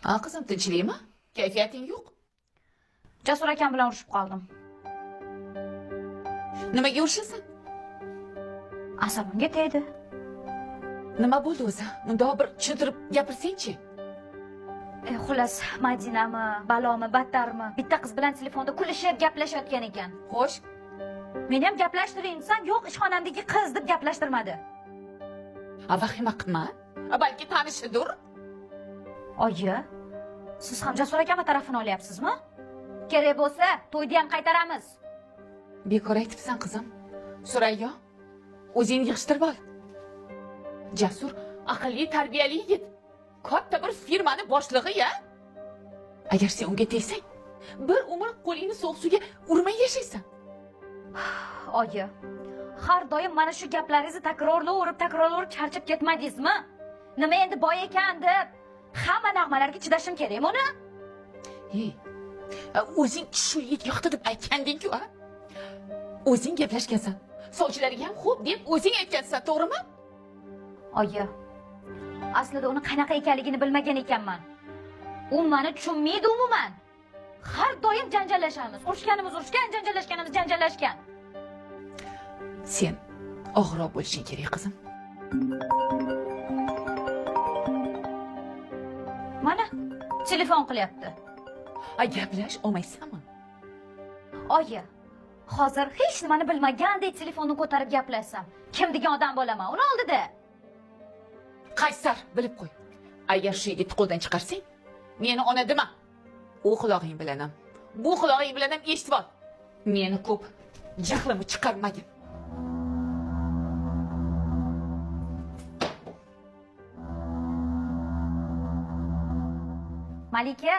Ha qizim, tinchlikmi? Kayfiyating yo'q. Jasur akam bilan urushib qoldim. Nimaga urishasan? Asabimga tegdi. Nima bo'ldi o'zi? Mundoq bir tushuntirib gapirsang-chi. Xullas, Madinami, balomi, battarmi? Bitta qiz bilan telefonda kulishib gaplashayotgan ekan. Xo'sh, Meni ham gaplashtiring desam, yo'q, ishxonamdagi qiz deb gaplashtirmadi. vahima qilma. Balki tanishidir. Oyi, siz ham Jasur akam tarafini olyapsizmi? Kerak bo'lsa, to'yni ham qaytaramiz. Bekor aytibsan qizim. Surayyo, o'zingni yig'ishtirib ol. Jasur, aqlli, tarbiyali yigit. Katta bir firmani boshlig'i-ya. Agar sen unga tegsang, bir umr qo'lingni sovuq suvga urmay yashaysan. Oyi, har doim mana shu gaplaringizni takrorlayverib charchab ketmadingizmi? Nima endi boy ekan deb hamma nag'malarga chidashim kerakmi uni? O'zing shu yigit yoqdi deb aytganding-ku, a? O'zing gaplashgansan. Sovchilarga ham xo'p deb o'zing aytgansan, to'g'rimi? Oyi, aslida uni qanaqa ekanligini bilmagan ekanman. U meni tushunmaydi umuman. Har doim janjallashamiz. Urushganimiz urushgan, janjallashganimiz janjallashgan. Sen og'riroq bo'lishing kerak, qizim. Mana telefon qilyapti. Gaplash olmaysanmi? Oyi, hozir hech nimani bilmagandek telefonni ko'tarib gaplashsam, kim degan odam bo'laman uni oldida? Qaysar, bilib qo'y. Agar shu yigitni qo'ldan chiqarsang, meni ona dema. U quloqing bilan ham, bu quloqing bilan ham eshitib ol. Meni ko'p jahlimni chiqarmagin. Malika.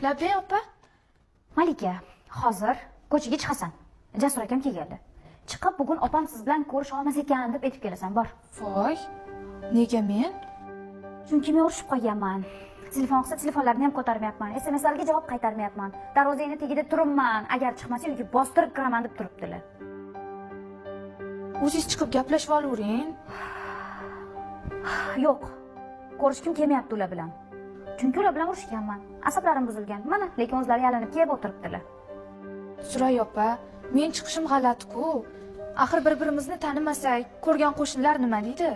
Labay opa. Malika, hozir ko'chaga chiqasan. Jasur akam kelgandi. Chiqib bugun opam siz bilan ko'risha olmas ekan deb aytib kelasan, bor. Voy. Nega men? Chunki men urushib qolganman. Telefon qilsa telefonlarni ham ko'tarmayapman. SMS-larga javob qaytarmayapman. Darvozangni tagida turibman. Agar chiqmasa uyga bostirib kiraman deb turibdilar. O'zingiz chiqib gaplashib olavering. Yo'q. Ko'rishkim kelmayapti ular bilan. Chunki ular bilan urushganman. Asablarim buzilgan. Mana, lekin o'zlari yalinib kelib o'tiribdilar. Suray opa, men chiqishim g'alati-ku. Axir bir-birimizni tanimasak, ko'rgan qo'shnilar nima deydi?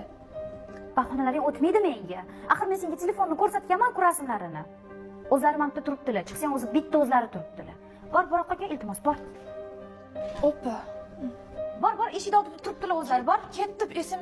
Bahonalaring o'tmaydi menga. Axir men senga telefonni ko'rsatganman, rasmlarini. O'zlari mamta turibdilar. Chiqsang o'zi bitta o'zlari turibdilar. Bor, boqqa iltimos, bor. Opa. Bor, eshik oldida turibdilar o'zlari, bor. Ketdi, esim